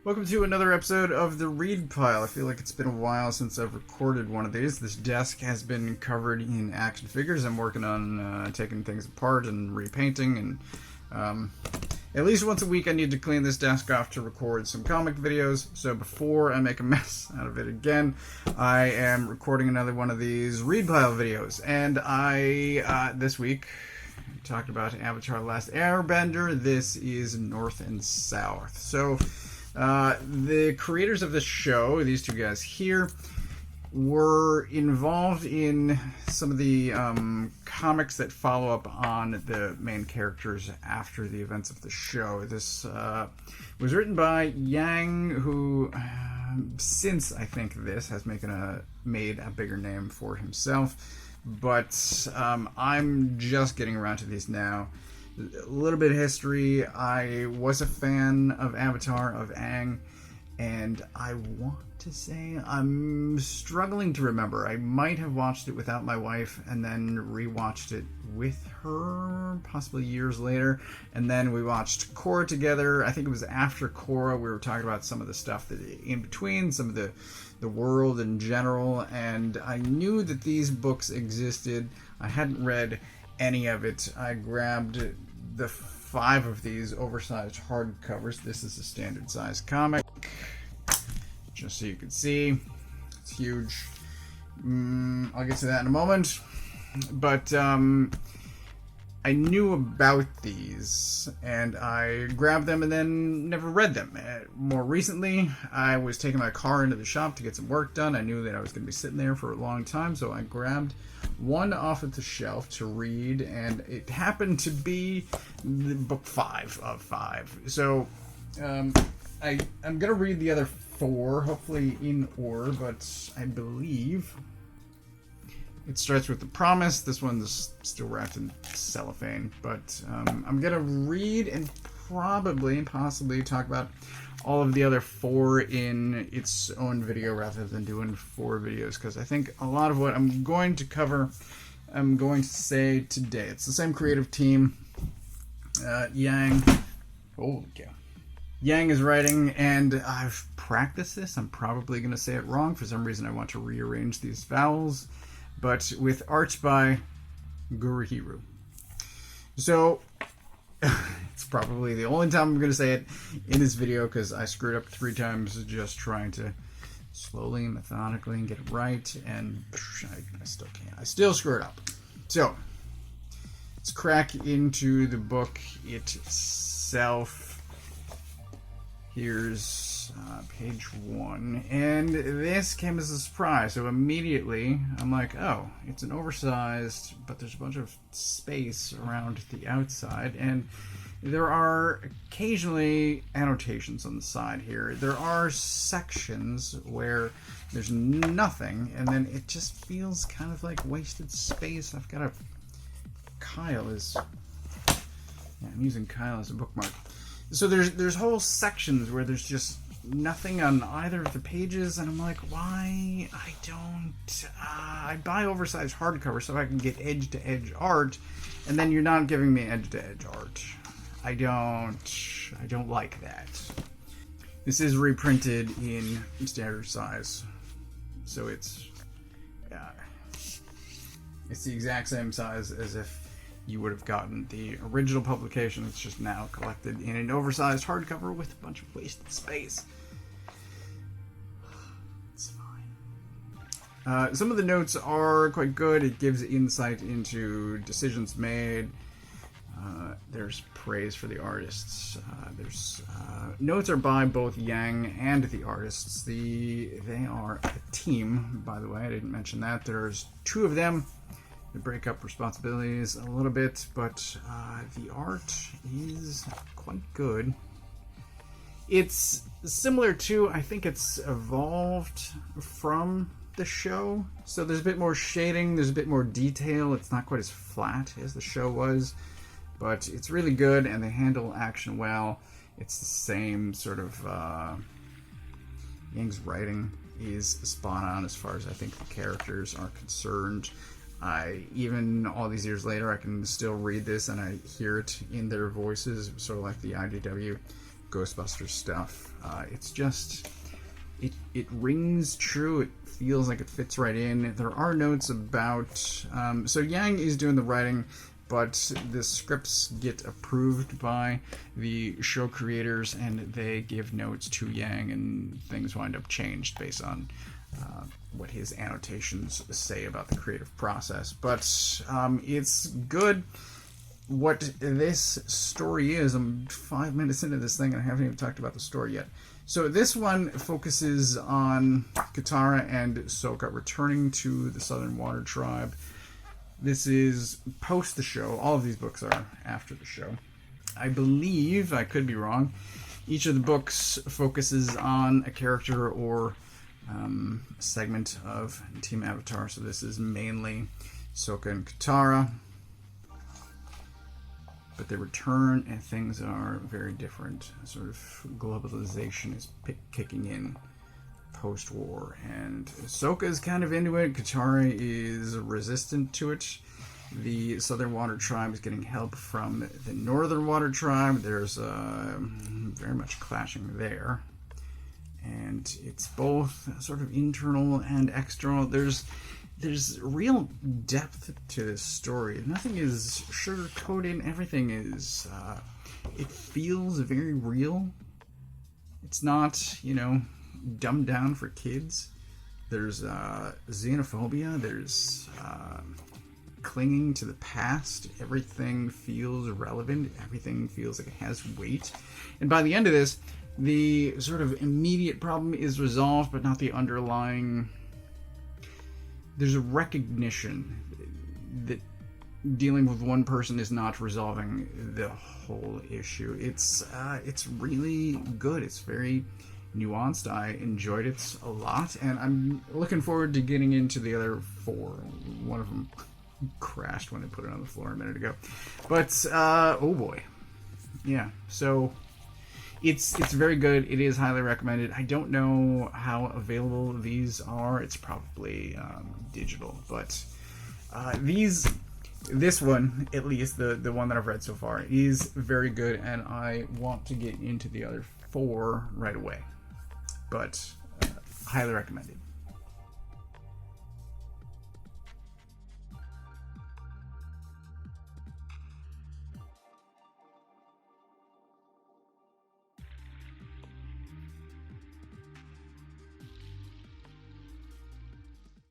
Welcome to another episode of The Read Pile. I feel like it's been a while since I've recorded one of these. This desk has been covered in action figures. I'm working on taking things apart and repainting, and at least once a week I need to clean this desk off to record some comic videos. So before I make a mess out of it again, I am recording another one of these Read Pile videos. And I, this week, talked about Avatar: Last Airbender. This is North and South. So the creators of this show, these two guys here, were involved in some of the comics that follow up on the main characters after the events of the show. This was written by Yang, who since I think this has made a bigger name for himself, but I'm just getting around to these now. A little bit of history. I was a fan of Avatar, of Aang, and I want to say I'm struggling to remember. I might have watched it without my wife and then rewatched it with her, possibly years later, and then we watched Korra together. I think it was after Korra we were talking about some of the stuff that in between, some of the world in general, and I knew that these books existed. I hadn't read any of it. I grabbed the 5 of these oversized hardcovers. This is a standard size comic, just so you can see. It's huge. I'll get to that in a moment. But I knew about these, and I grabbed them and then never read them. More recently, I was taking my car into the shop to get some work done. I knew that I was going to be sitting there for a long time, so I grabbed one off of the shelf to read, and it happened to be the book 5 of 5. So I'm going to read the other 4, hopefully in order, but I believe it starts with The Promise. This one's still wrapped in cellophane, but I'm going to read and possibly talk about all of the other 4 in its own video rather than doing 4 videos, because I think a lot of what I'm going to cover, I'm going to say today. It's the same creative team. Yang. Holy cow. Yang is writing, and I've practiced this. I'm probably going to say it wrong. For some reason, I want to rearrange these vowels. But with art by Gurihiru. So, it's probably the only time I'm going to say it in this video, because I screwed up 3 times just trying to slowly and methodically get it right, and I still can't. I still screw it up. So, let's crack into the book itself. Here's page 1, and this came as a surprise. So immediately I'm like, oh, it's an oversized, but there's a bunch of space around the outside, and there are occasionally annotations on the side here. There are sections where there's nothing, and then it just feels kind of like wasted space. I've got I'm using Kyle as a bookmark. So there's whole sections where there's just nothing on either of the pages, and I'm like, why? I buy oversized hardcover so I can get edge-to-edge art, and then you're not giving me edge-to-edge art. I don't like that. This is reprinted in standard size, so it's the exact same size as if you would have gotten the original publication. It's just now collected in an oversized hardcover with a bunch of wasted space. It's fine. Some of the notes are quite good. It gives insight into decisions made. There's praise for the artists. There's notes are by both Yang and the artists. They are a team, by the way. I didn't mention that. There's 2 of them. They break up responsibilities a little bit, but the art is quite good. It's similar to, I think it's evolved from the show. So there's a bit more shading, there's a bit more detail. It's not quite as flat as the show was, but it's really good, and they handle action well. It's the same sort of... Yang's writing is spot on as far as I think the characters are concerned. Even all these years later, I can still read this and I hear it in their voices, sort of like the IDW Ghostbusters stuff. It's just, it rings true. It feels like it fits right in. There are notes about, so Yang is doing the writing, but the scripts get approved by the show creators, and they give notes to Yang, and things wind up changed based on what his annotations say about the creative process. But it's good. What this story is, I'm 5 minutes into this thing and I haven't even talked about the story yet. So this one focuses on Katara and Sokka returning to the Southern Water Tribe. This is post the show. All of these books are after the show. I believe, I could be wrong, each of the books focuses on a character or segment of Team Avatar. So this is mainly Sokka and Katara. But they return and things are very different. Sort of globalization is kicking in post-war, and Sokka is kind of into it. Katara is resistant to it. The Southern Water Tribe is getting help from the Northern Water Tribe. There's very much clashing there. And it's both sort of internal and external. There's real depth to this story. Nothing is sugar-coated. Everything is, it feels very real. It's not, dumbed down for kids. There's xenophobia. There's clinging to the past. Everything feels relevant. Everything feels like it has weight. And by the end of this, the sort of immediate problem is resolved, but not the underlying... There's a recognition that dealing with one person is not resolving the whole issue. It's really good. It's very nuanced. I enjoyed it a lot, and I'm looking forward to getting into the other 4. One of them crashed when I put it on the floor a minute ago. But, oh boy. Yeah, so... It's very good. It is highly recommended. I don't know how available these are. It's probably digital, but this one, at least the one that I've read so far, is very good, and I want to get into the other 4 right away. But highly recommended.